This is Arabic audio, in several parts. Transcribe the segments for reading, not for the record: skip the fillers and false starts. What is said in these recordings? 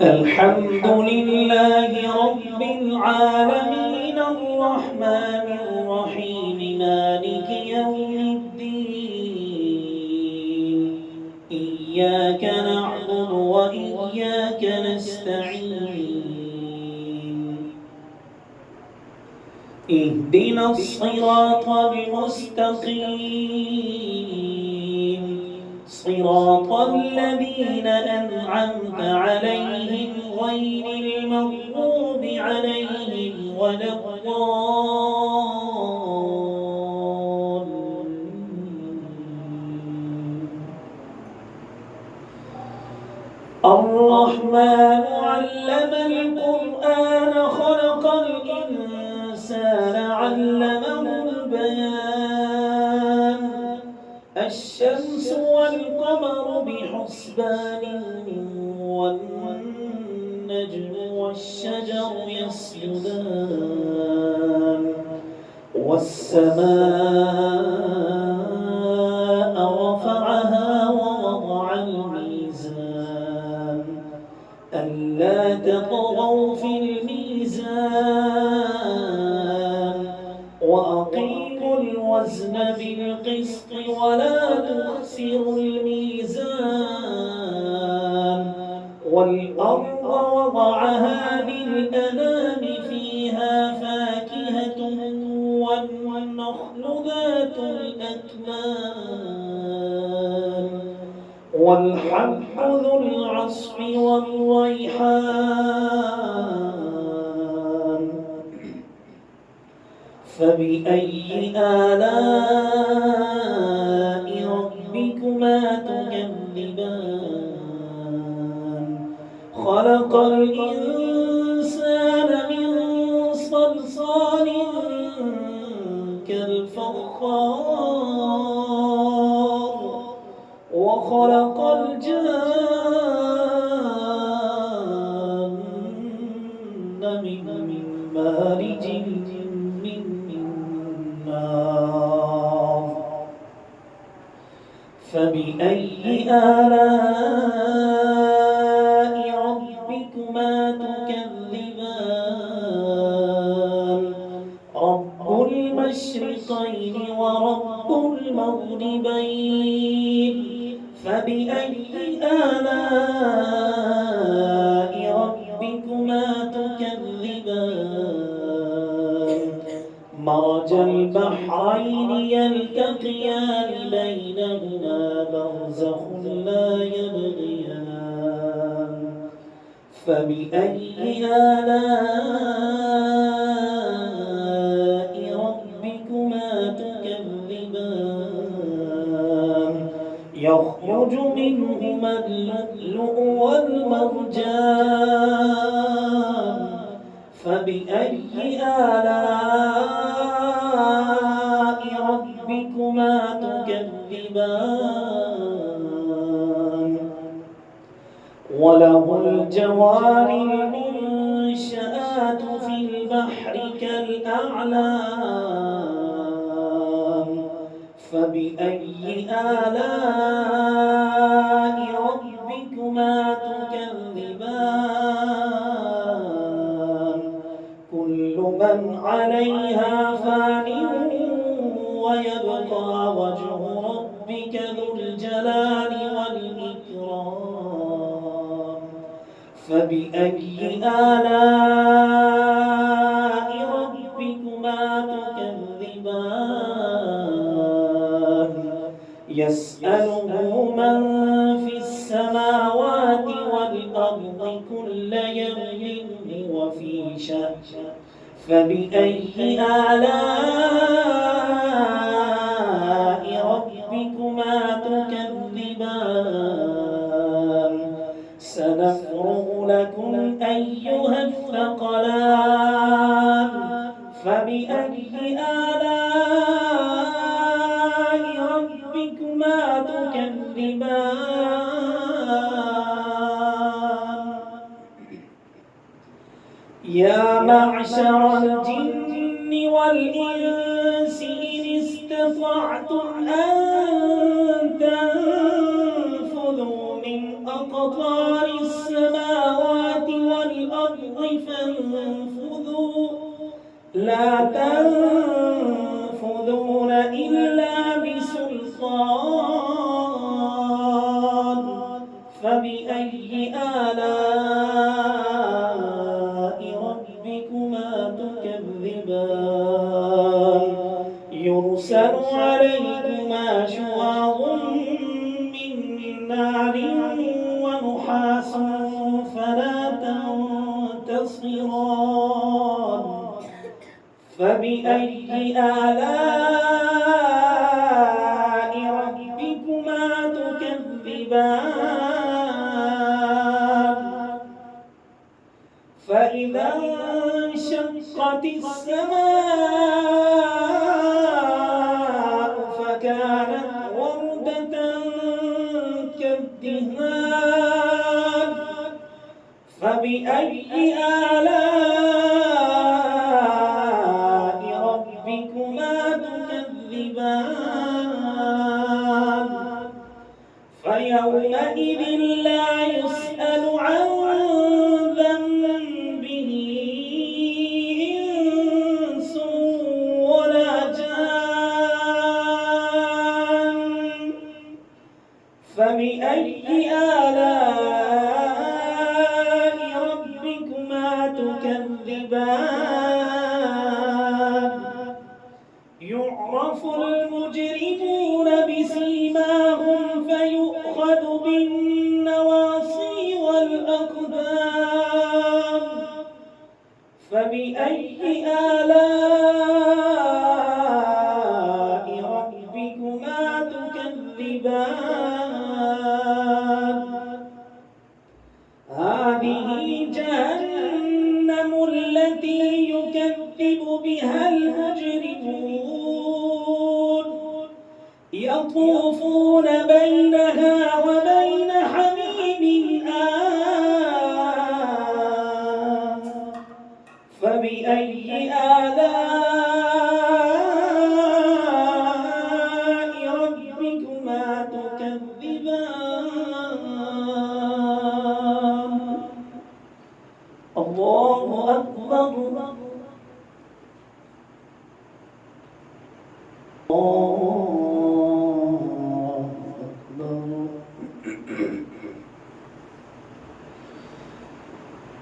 الحمد لله رب العالمين الرحمن الرحيم مالك يوم الدين إياك نعبد وإياك نستعين اهدنا الصراط المستقيم صراط الذين أنعمت عليهم غير المغضوب عليهم ولا الضالين. الرحمن علم القرآن خلق الإنسان علمه البيان الشمس والقمر بحسبان والنجم والشجر يسجدان والسماء رفعها ووضع الميزان ألا تطغوا في الميزان وأقيموا الوزن بالقسط ولا تخسروا الميزان والأرض وضعها للأنام فيها فاكهة والنخل ذات الأكمام والحب ذو العصف والريحان فبأي آلاء ربكما تكذبان خلق الإنسان من صلصال كالفخار وخلق الجان من مارج من نار فبأي آلاء ربكما تكذبان رب المشرقين ورب المغربين فبأي آلاء ربكما تكذبان مرج البحرين يلتقيان بينهما برزخ لا يبغيان فبأي آلاء ربكما تكذبان يخرج منهما اللؤلؤ والمرجان فبأي آلاء ربكما تكذبان وله الجوار المنشآت في البحر كالأعلام فبأي آلاء ربكما تكذبان كل من عليها فان ويبقى وجه ربك ذو الجلال والإكرام فبأي آلاء ربكما تكذبان يسأله من في السماوات والأرض كل يوم هو في شأن فبأي آلاء ربكما تكذبان سنفرغ لكم أيها الثقلان فبأي آلاء ربكما تكذبان يا معشر الجن والإنس إن استطعتم أن تنفذوا من أقطار السماوات فبأي آلاء ربكما تكذبان يرسل عليكما شواظ من نار ونحاس فلا تنتصران فبأي آلاء ربكما تكذبان فإذا انشقت السماء فكانت وردة كالدهان فبأي آلاء ربكما تكذبان فيومئذ لا يسأل عن ذنبه إنس ولا جان فبأي آلاء ربكما تكذبان يعرف المجرمون بسيماهم فيؤخذ بالنواصي والأقدام فبأي آلاء ربكما تكذبان هذه جهنم التي يكذب بها المجرمون يطوفون بينها وبين حميم آن فبأي آلاء ربكما تكذبان الله أكبر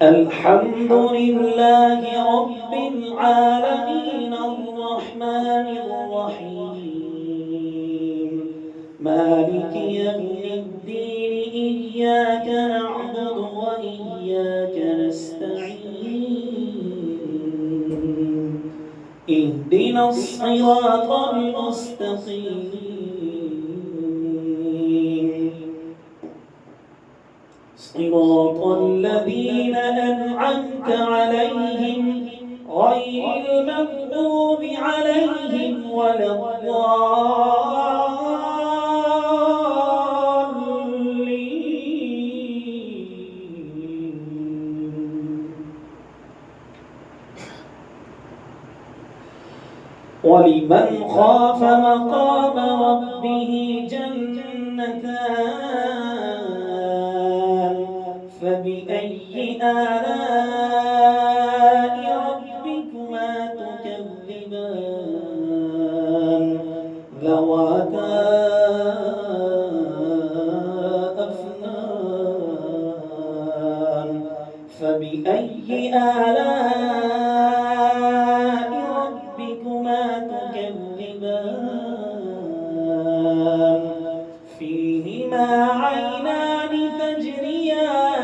الحمد لله رب العالمين الرحمن الرحيم مالك يوم الدين إياك نعبد وإياك نستعين اهدنا الصراط المستقيم صراط الذين أنعمت عليهم غير المغضوب عليهم ولا الضالين ولمن خاف مقام ربه جنتان فبأي آلاء ربكما تكذبان ذواتا أفنان فبأي آلاء ربكما تكذبان فيهما عينان تجريان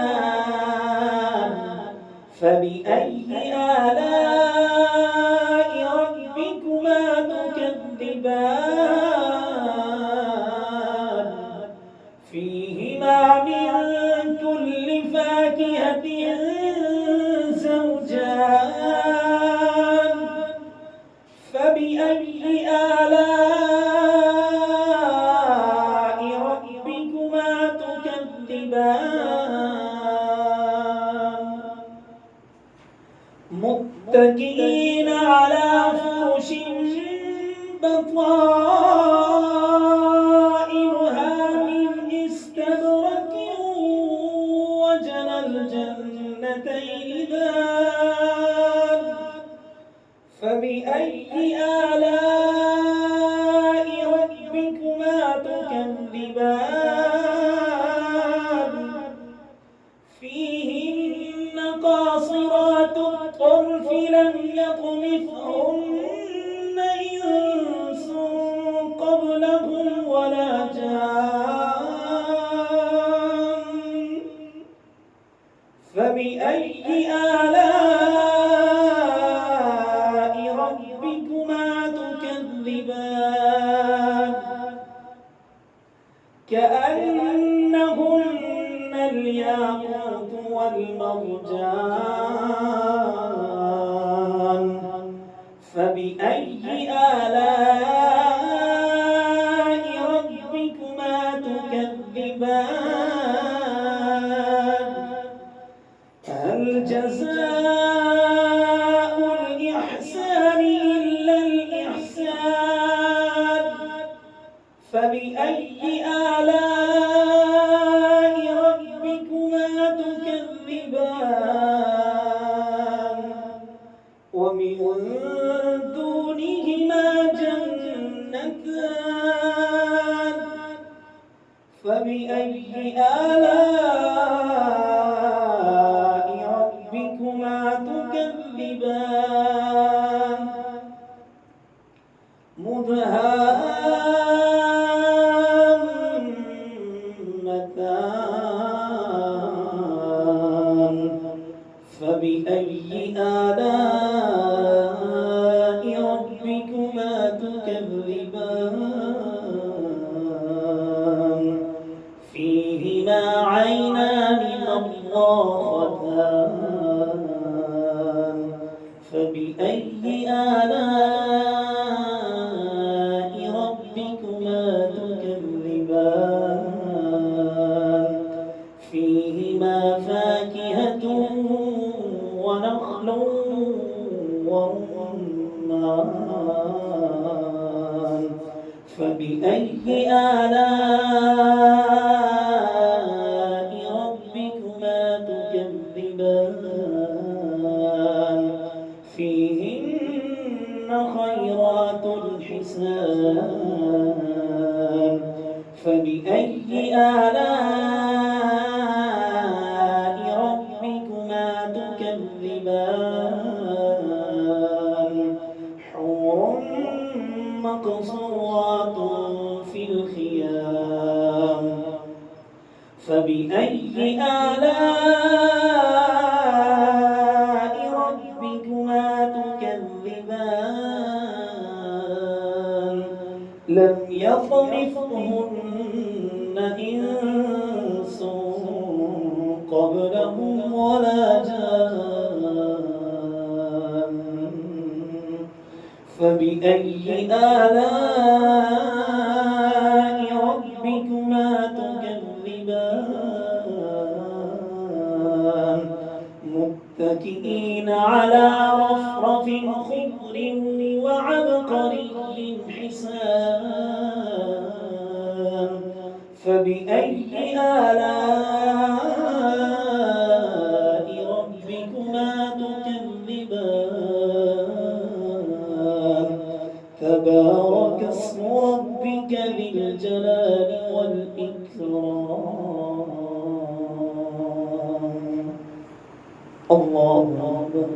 فبأي آلاء ربكما تكذبان فيهما من كل فاكهة زوجان فبأي آلاء ربكما تكذبان متكئين على فرش بطائنها من استبرق وجنى الجنتين دان فبأي آلاء ربكما تكذبان يطمثهن إنس قبلهم ولا جان فبأي آلاء ربكما تكذبان كأنهن الياقوت والمرجان فبأي آلاء ربكما تكذبان هل جزاء الإحسان إلا الإحسان فبأي آلاء ربكما تكذبان ومن دونهما جنتان فبأي آلاء ربكما تكذبان مدهامتان فبأي آلاء ربكما تكذبان فيهما عينان نضاختان فبأي آلاء ربكما تكذبان فيهما فاكهة ونخل ورمان فبأي آلاء ربكما تكذبان فيهن خيرات حسان فبأي آلاء ربكما تكذبان حور مقصورات في الخيام فبأي آلاء ربكما تكذبان لم يطمثهن إنس قبلهم ولا جان فبأي آلاء ربكما تكذبان متكئين على رفرف خضر وعبقري حسان فبأي آلاء ربكما تكذبان تبارك اسم ربك ذي الجلال والإكرام الله أكبر.